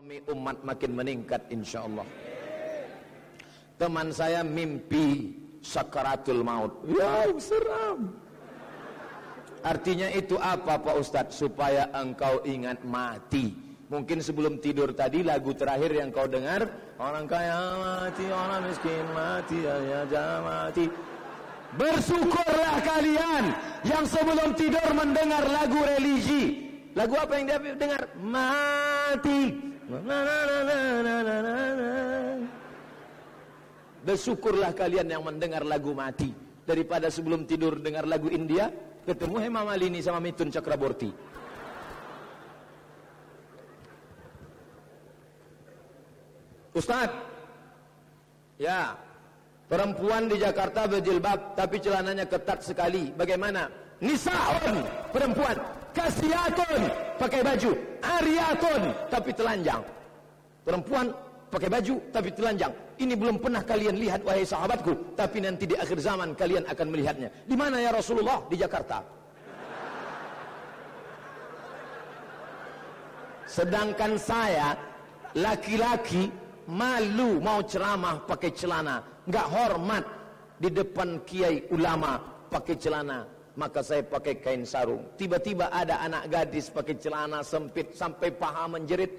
umat makin meningkat insyaallah. Teman saya mimpi sakaratul maut. Ya, seram. Artinya itu apa Pak Ustadz? Supaya engkau ingat mati. Mungkin sebelum tidur tadi lagu terakhir yang kau dengar, orang kaya mati, orang miskin mati, ya mati. Bersyukurlah kalian yang sebelum tidur mendengar lagu religi. Lagu apa yang dia dengar? Mati. Bersyukurlah kalian yang mendengar lagu mati, daripada sebelum tidur dengar lagu India, ketemu Hema Malini sama Mithun Chakraborty. Ustaz, ya, perempuan di Jakarta berjilbab tapi celananya ketat sekali. Bagaimana? Nisaun, perempuan, kasiyatun, pakai baju, ariyatun tapi telanjang. Perempuan pakai baju tapi telanjang. Ini belum pernah kalian lihat wahai sahabatku, tapi nanti di akhir zaman kalian akan melihatnya. Di mana ya Rasulullah? Di Jakarta. Sedangkan saya laki-laki malu mau ceramah pakai celana, nggak hormat di depan kiai ulama pakai celana, maka saya pakai kain sarung. Tiba-tiba ada anak gadis pakai celana sempit sampai paha menjerit.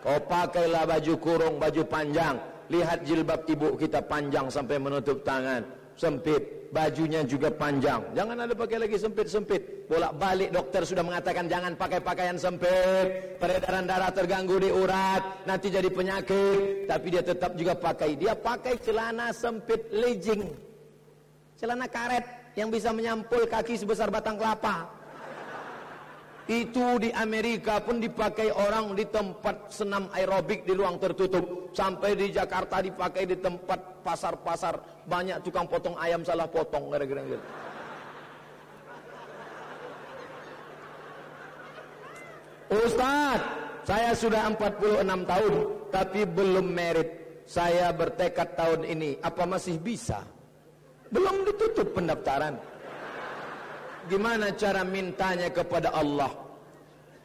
Kau pakailah baju kurung, baju panjang. Lihat jilbab ibu kita panjang sampai menutup tangan, sempit, bajunya juga panjang. Jangan ada pakai lagi sempit-sempit. Bolak-balik dokter sudah mengatakan jangan pakai pakaian sempit, peredaran darah terganggu di urat, nanti jadi penyakit. Tapi dia tetap juga pakai. Dia pakai celana sempit legging, celana karet yang bisa menyampul kaki sebesar batang kelapa. Itu di Amerika pun dipakai orang di tempat senam aerobik di ruang tertutup. Sampai di Jakarta dipakai di tempat pasar-pasar. Banyak tukang potong ayam salah potong gara-gara gitu. Ustaz, saya sudah 46 tahun tapi belum merit. Saya bertekad tahun ini, apa masih bisa? Belum ditutup pendaftaran. Gimana cara mintanya kepada Allah?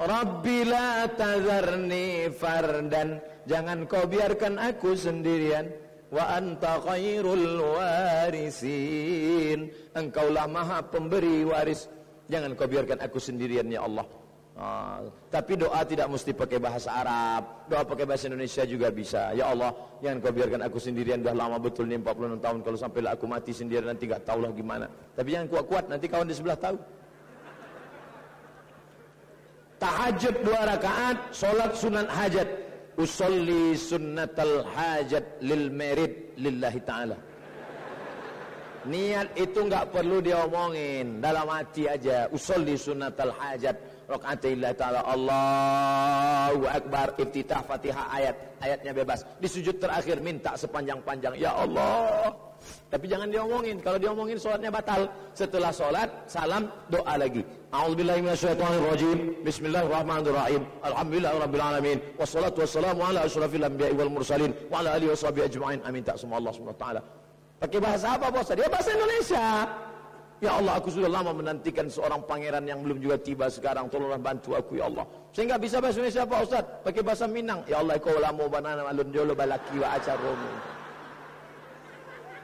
Rabbi la tazarni fardan, jangan kau biarkan aku sendirian. Wa anta khairul warisin, engkaulah maha pemberi waris, jangan kau biarkan aku sendirian ya Allah. Tapi doa tidak mesti pakai bahasa Arab, doa pakai bahasa Indonesia juga bisa. Ya Allah, jangan kau biarkan aku sendirian, dah lama betul nih 46 tahun, kalau sampailah aku mati sendirian nanti gak tahulah gimana. Tapi jangan kuat-kuat, nanti kawan di sebelah tahu. Tahajud 2 rakaat, solat sunat hajat. Usolli sunnatal hajat lil merid lillahi ta'ala. Niat itu gak perlu diomongin, dalam hati aja. Usolli sunnatal hajat rakaatillah ta'ala, Allahu Akbar, iftitah Fatihah ayatnya bebas. Di sujud terakhir minta sepanjang-panjang, ya Allah. Tapi jangan diomongin, kalau diomongin sholatnya batal. Setelah sholat, salam, doa lagi. A'udzubillahi minasyaitonirrajim. Bismillahirrahmanirrahim. Alhamdulillahirabbil alamin. Wassalatu wassalamu ala asyrafil anbiya'i wal mursalin wa ala alihi washabihi ajma'in. Amin. Tak semua Allah Subhanahu wa taala. Pakai bahasa apa, Bos? Dia bahasa Indonesia. Ya Allah, aku sudah lama menantikan seorang pangeran yang belum juga tiba sekarang. Tolonglah bantu aku ya Allah. Saya enggak bisa bahasa Indonesia Pak Ustaz, pakai bahasa Minang. Ya Allah, kau lamu banana alun jolo balaki wa acaromu.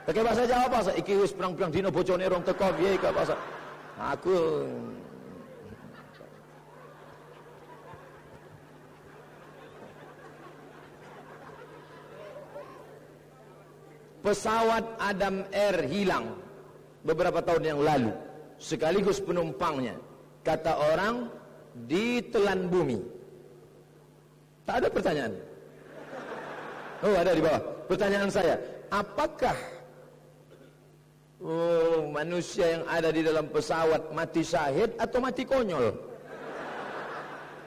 Pakai bahasa Jawa Pak Ustaz. Iki wis perang-perang dino bocone rong teko piye Pak Ustaz. Aku pesawat Adam Air hilang beberapa tahun yang lalu, sekaligus penumpangnya, kata orang, ditelan bumi. Tak ada pertanyaan. Oh, ada di bawah. Pertanyaan saya, apakah manusia yang ada di dalam pesawat mati syahid atau mati konyol?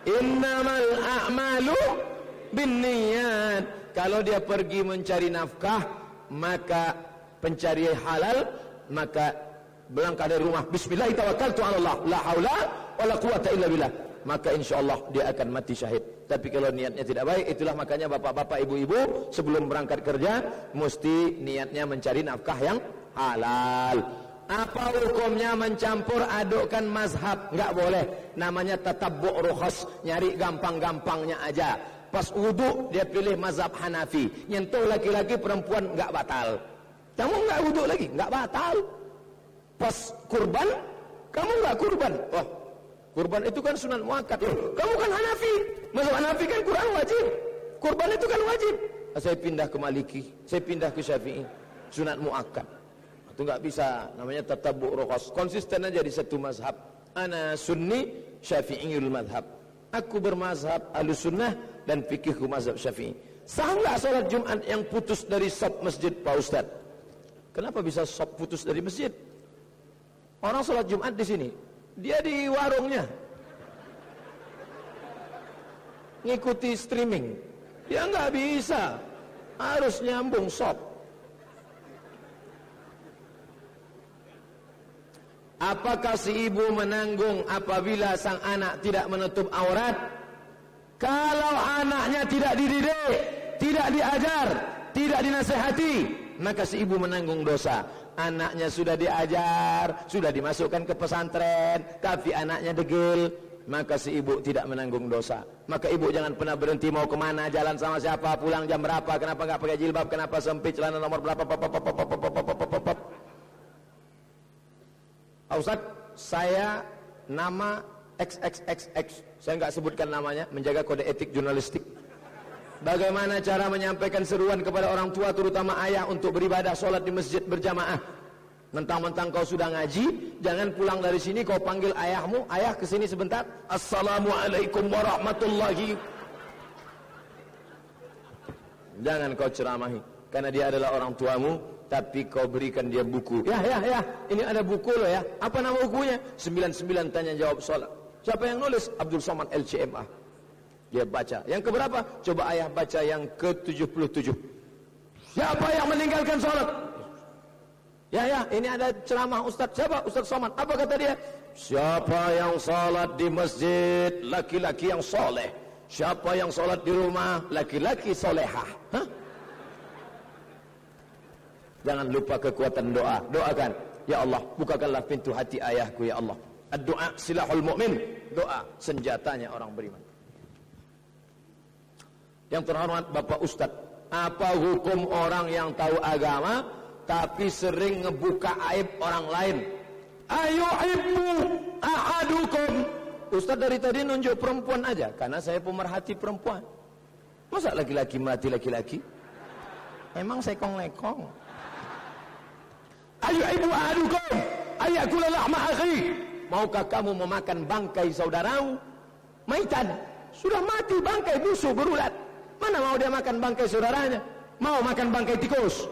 Innamal a'malu binniyat. Kalau dia pergi mencari nafkah, maka pencari halal, maka berangkat dari rumah, bismillah tawakkaltu 'ala Allah, la haula wala quwata illa billah, maka insyaallah dia akan mati syahid. Tapi kalau niatnya tidak baik, itulah makanya bapak-bapak, ibu-ibu sebelum berangkat kerja mesti niatnya mencari nafkah yang halal. Apa hukumnya mencampur adukkan mazhab? Nggak boleh. Namanya tatabbu' rukhas, nyari gampang-gampangnya aja. Pas wudu dia pilih mazhab Hanafi. Nyentuh laki-laki perempuan nggak batal. Kamu nggak wudu lagi, nggak batal. Pas kurban, kamu nggak kurban. Oh, kurban itu kan sunat muakkad. Kamu kan Hanafi. Mazhab Hanafi kan Quran wajib. Kurban itu kan wajib. Saya pindah ke Maliki, saya pindah ke Syafi'i. Sunat muakkad. Itu nggak bisa, namanya tatabbu' rukhas. Konsisten aja di satu mazhab. Ana sunni syafi'iyul madhab. Aku bermazhab Ahlussunnah dan fikihku mazhab Syafi'i. Sah nggak sholat Jumat yang putus dari shop masjid, Pak Ustaz? Kenapa bisa shop putus dari masjid? Orang sholat Jumat di sini, dia di warungnya ngikuti streaming. Dia nggak bisa, harus nyambung shop. Apakah si ibu menanggung apabila sang anak tidak menutup aurat? Kalau anaknya tidak dididik, tidak diajar, tidak dinasehati, maka si ibu menanggung dosa. Anaknya sudah diajar, sudah dimasukkan ke pesantren, tapi anaknya degil, maka si ibu tidak menanggung dosa. Maka ibu jangan pernah berhenti mau kemana, jalan sama siapa, pulang jam berapa, kenapa nggak pakai jilbab, kenapa sempit, celana nomor berapa, Ustaz, saya nama XXXX, saya nggak sebutkan namanya, menjaga kode etik jurnalistik. Bagaimana cara menyampaikan seruan kepada orang tua, terutama ayah, untuk beribadah sholat di masjid berjamaah? Mentang-mentang kau sudah ngaji, jangan pulang dari sini kau panggil ayahmu, ayah kesini sebentar. Assalamualaikum warahmatullahi. Jangan kau ceramahi, karena dia adalah orang tuamu. Tapi kau berikan dia buku. Ya, ini ada buku loh ya. Apa nama bukunya? 99 tanya jawab sholat. Siapa yang nulis? Abdul Somad LCMA. Dia baca. Yang keberapa? Coba ayah baca yang ke-77. Siapa yang meninggalkan sholat? Ya, ini ada ceramah Ustaz. Siapa? Ustaz Somad. Apa kata dia? Siapa yang sholat di masjid, laki-laki yang soleh. Siapa yang sholat di rumah, laki-laki solehah. Hah? Jangan lupa kekuatan doa. Doakan, ya Allah, bukakanlah pintu hati ayahku, ya Allah. Ad-doa silahul mu'min. Doa senjatanya orang beriman. Yang terhormat Bapak Ustaz, apa hukum orang yang tahu agama tapi sering ngebuka aib orang lain? Ayuhibbu ahadukum. Ustaz dari tadi nunjuk perempuan aja, karena saya pemerhati perempuan. Masa laki-laki mati laki-laki? Emang sekong-lekong. Ayuhibbu ahadukum ayakula lahma akhi. Maukah kamu memakan bangkai saudaramu? Maitan, sudah mati bangkai busuk berulat. Mana mau dia makan bangkai saudaranya? Mau makan bangkai tikus?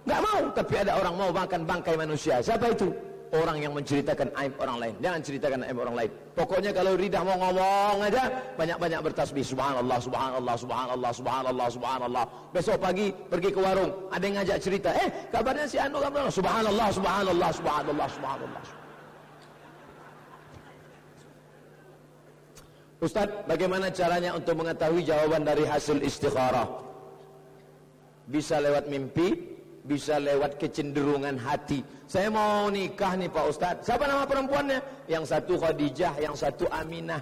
Enggak mau, tapi ada orang mau makan bangkai manusia. Siapa itu? Orang yang menceritakan aib orang lain. Jangan ceritakan aib orang lain. Pokoknya kalau lidah mau ngomong aja, banyak-banyak bertasbih. Subhanallah, subhanallah, subhanallah, subhanallah, subhanallah. Besok pagi pergi ke warung, ada yang ngajak cerita. Kabarnya si Anu, kabarnya subhanallah, subhanallah, subhanallah, subhanallah. Ustaz, bagaimana caranya untuk mengetahui jawaban dari hasil istikharah? Bisa lewat mimpi, bisa lewat kecenderungan hati. Saya mau nikah nih Pak Ustaz. Siapa nama perempuannya? Yang satu Khadijah, yang satu Aminah.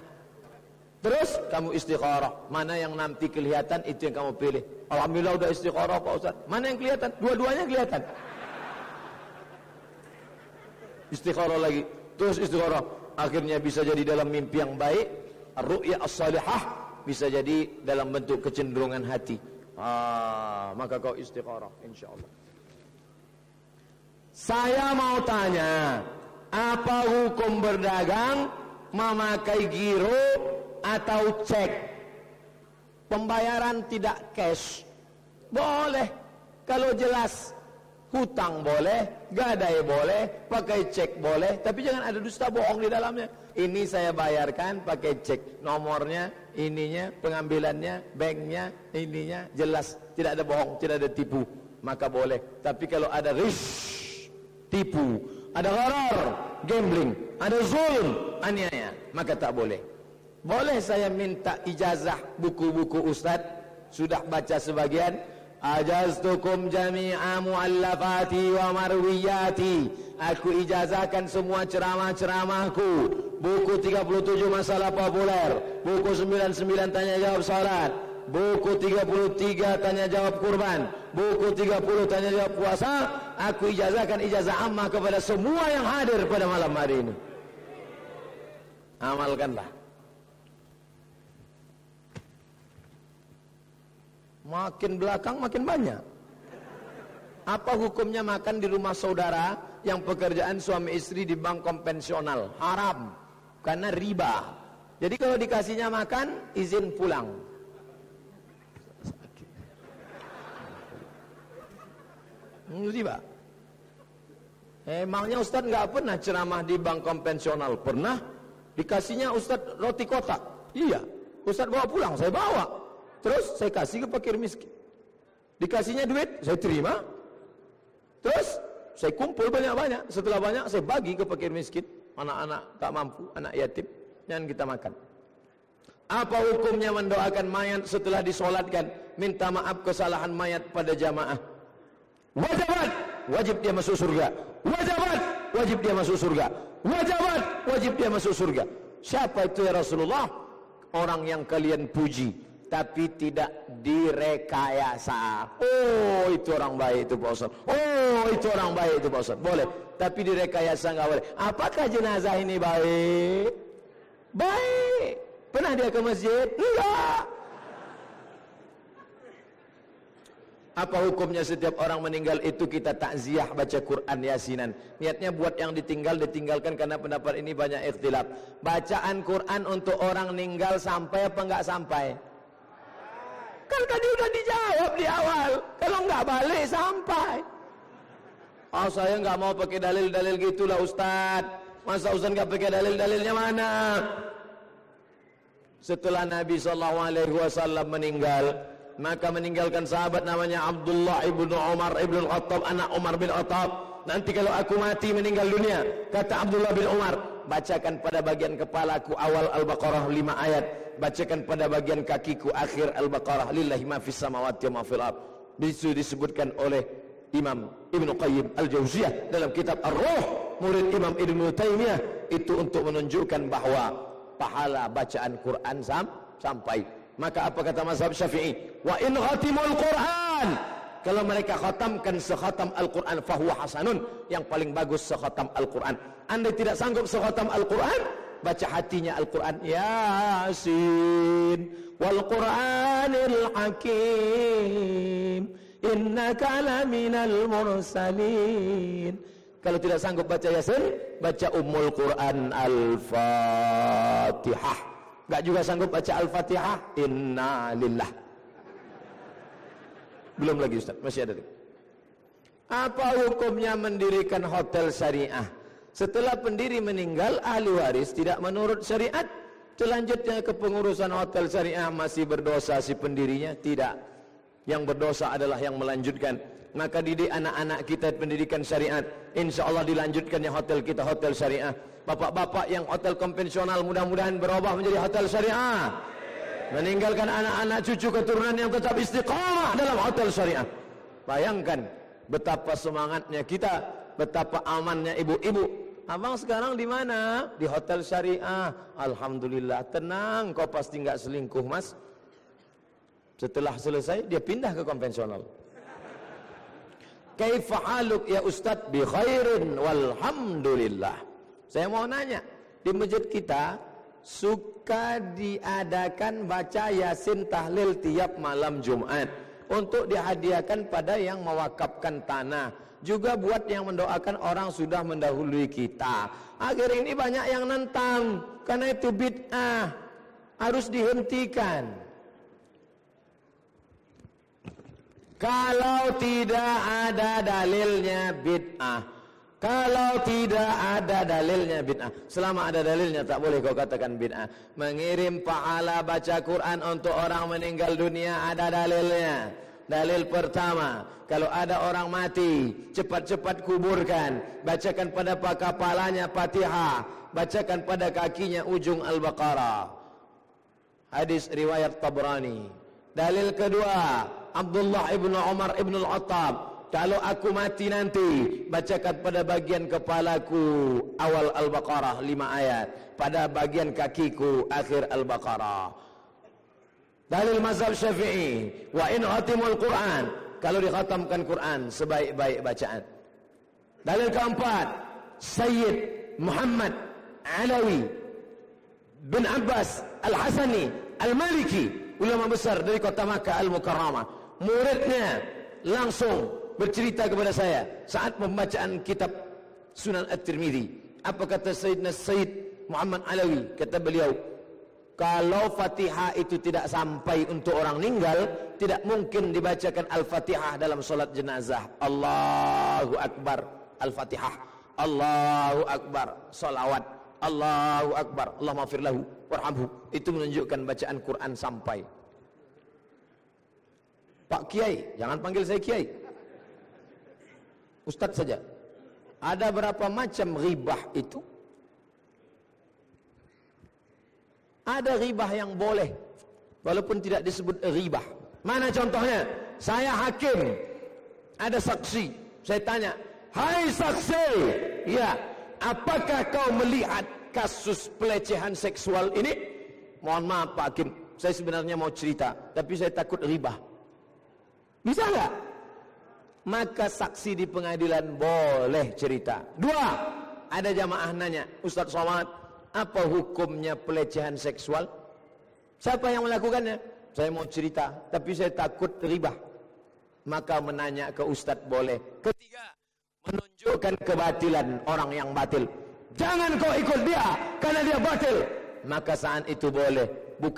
Terus kamu istikharah. Mana yang nanti kelihatan itu yang kamu pilih. Alhamdulillah udah istikharah Pak Ustaz. Mana yang kelihatan? Dua-duanya kelihatan. Istikharah lagi. Terus istikharah. Akhirnya bisa jadi dalam mimpi yang baik. Ar-ru'ya as-salihah. Bisa jadi dalam bentuk kecenderungan hati. Maka kau istikharah insyaallah. Saya mau tanya, apa hukum berdagang memakai giro atau cek? Pembayaran tidak cash boleh, kalau jelas. Hutang boleh, gadai boleh, pakai cek boleh, tapi jangan ada dusta bohong di dalamnya. Ini saya bayarkan pakai cek, nomornya, ininya, pengambilannya, banknya, ininya jelas, tidak ada bohong, tidak ada tipu, maka boleh. Tapi kalau ada risk, tipu, ada gharar, gambling, ada zulm, aniaya, maka tak boleh. Boleh saya minta ijazah buku-buku Ustaz? Sudah baca sebagian. Ajaztukum jami'a mu'allafati wa marwiyati. Aku ijazahkan semua ceramah-ceramahku, buku 37 masalah populer, buku 99 tanya jawab salat, buku 33 tanya jawab kurban, buku 30 tanya jawab puasa. Aku ijazahkan ijazah ammah kepada semua yang hadir pada malam hari ini. Amalkanlah. Makin belakang makin banyak. Apa hukumnya makan di rumah saudara yang pekerjaan suami istri di bank konvensional? Haram, karena riba. Jadi kalau dikasihnya makan, izin pulang. Riba. Emangnya Ustadz nggak pernah ceramah di bank konvensional? Pernah. Dikasihnya Ustadz roti kotak. Iya. Ustadz bawa pulang, saya bawa. Terus saya kasih ke fakir miskin. Dikasihnya duit, saya terima. Terus saya kumpul banyak-banyak. Setelah banyak saya bagi ke fakir miskin, anak-anak tak mampu, anak yatim, yang kita makan. Apa hukumnya mendoakan mayat setelah disolatkan, minta maaf kesalahan mayat pada jamaah? Wajibat, wajib dia masuk surga. Wajibat, wajib dia masuk surga. Wajibat, wajib dia masuk surga. Siapa itu ya Rasulullah? Orang yang kalian puji tapi tidak direkayasa. Oh, itu orang baik itu Pak Ustaz. Oh, itu orang baik itu Pak Ustaz. Boleh, tapi direkayasa enggak boleh. Apakah jenazah ini baik? Baik. Pernah dia ke masjid? Enggak. Apa hukumnya setiap orang meninggal itu kita takziah baca Quran Yasinan? Niatnya buat yang ditinggalkan karena pendapat ini banyak ikhtilaf. Bacaan Quran untuk orang meninggal sampai apa enggak sampai? Kan tadi udah dijawab di awal. Kalau nggak balik sampai. Oh, saya nggak mau pakai dalil-dalil gitulah Ustaz. Masa Ustaz nggak pakai dalil-dalilnya mana? Setelah Nabi SAW meninggal, maka meninggalkan sahabat namanya Abdullah ibnu Umar ibnu Khattab, anak Umar bin Khattab. Nanti kalau aku mati meninggal dunia, kata Abdullah bin Umar, bacakan pada bagian kepalaku awal Al-Baqarah 5 ayat, bacakan pada bagian kakiku akhir Al-Baqarah, lillahi ma fis samawati wa ma fil ardh. Itu disebutkan oleh Imam Ibnu Qayyim Al-Jauziyah dalam kitab Ar-Ruh, murid Imam Ibnu Taimiyah, itu untuk menunjukkan bahwa pahala bacaan Quran sampai. Maka apa kata mazhab Syafi'i? Wa in khatimul Quran, kalau mereka khatamkan sekhatam Al-Quran, fahuwa hasanun, yang paling bagus sekhatam Al-Quran. Anda tidak sanggup sekhatam Al-Quran, baca hatinya Al-Quran. Yasin wal Quranil Hakim, innaka laminal mursalin. Kalau tidak sanggup baca Yasin, baca Ummul Quran Al-Fatihah. Enggak juga sanggup baca Al-Fatihah, Inna Lillah. Belum lagi Ustaz, masih ada. Apa hukumnya mendirikan hotel syariah? Setelah pendiri meninggal, ahli waris tidak menurut syariat. Selanjutnya kepengurusan hotel syariah masih berdosa si pendirinya? Tidak. Yang berdosa adalah yang melanjutkan. Maka didik anak-anak kita pendidikan syariat. Insya Allah dilanjutkannya hotel kita hotel syariah. Bapak-bapak yang hotel konvensional mudah-mudahan berubah menjadi hotel syariah. Meninggalkan anak-anak cucu keturunan yang tetap istiqamah dalam hotel syariah. Bayangkan betapa semangatnya kita, betapa amannya ibu-ibu. Abang sekarang di mana? Di hotel syariah. Alhamdulillah, tenang, kau pasti nggak selingkuh mas. Setelah selesai dia pindah ke konvensional. Kaifa haluk ya Ustadz? Bi khairin walhamdulillah. Saya mau nanya, di masjid kita suka diadakan baca Yasin tahlil tiap malam Jumat untuk dihadiahkan pada yang mewakafkan tanah, juga buat yang mendoakan orang sudah mendahului kita. Akhir ini banyak yang nentang karena itu bid'ah, harus dihentikan. Kalau tidak ada dalilnya bid'ah. Kalau tidak ada dalilnya bid'ah. Selama ada dalilnya tak boleh kau katakan bid'ah. Mengirim pahala baca Quran untuk orang meninggal dunia ada dalilnya. Dalil pertama, kalau ada orang mati, cepat-cepat kuburkan. Bacakan pada kepalanya Fatihah, bacakan pada kakinya ujung Al-Baqarah. Hadis riwayat Tabrani. Dalil kedua, Abdullah ibnu Umar ibnu al-Attab, kalau aku mati nanti, bacakan pada bagian kepalaku awal Al-Baqarah 5 ayat, pada bagian kakiku akhir Al-Baqarah. Dalil mazhab Syafi'i, wa in khatimul Quran, kalau dikhatamkan Quran sebaik-baik bacaan. Dalil keempat, Sayyid Muhammad Alawi bin Abbas Al-Hasani Al-Maliki, ulama besar dari kota Makkah Al-Mukarramah, muridnya langsung bercerita kepada saya saat pembacaan kitab Sunan At-Tirmidzi. Apa kata Sayyidina Sayyid Muhammad Alawi? Kata beliau, kalau Fatihah itu tidak sampai untuk orang meninggal, tidak mungkin dibacakan Al-Fatihah dalam solat jenazah. Allahu Akbar Al-Fatihah, Allahu Akbar salawat, Allahu Akbar Allahumma ighfir lahu warhamhu. Itu menunjukkan bacaan Quran sampai. Pak Kiai, jangan panggil saya Kiai, Ustadz saja. Ada berapa macam ghibah itu? Ada ghibah yang boleh walaupun tidak disebut ghibah. Mana contohnya? Saya hakim, ada saksi, saya tanya, hai saksi, ya, apakah kau melihat kasus pelecehan seksual ini? Mohon maaf Pak Hakim, saya sebenarnya mau cerita, tapi saya takut ghibah. Bisa nggak? Maka saksi di pengadilan boleh cerita. 2, ada jamaah nanya, Ustaz Somad, apa hukumnya pelecehan seksual? Siapa yang melakukannya? Saya mau cerita, tapi saya takut ghibah. Maka menanya ke Ustaz boleh. 3, menunjukkan kebatilan orang yang batil. Jangan kau ikut dia karena dia batil. Maka saat itu boleh.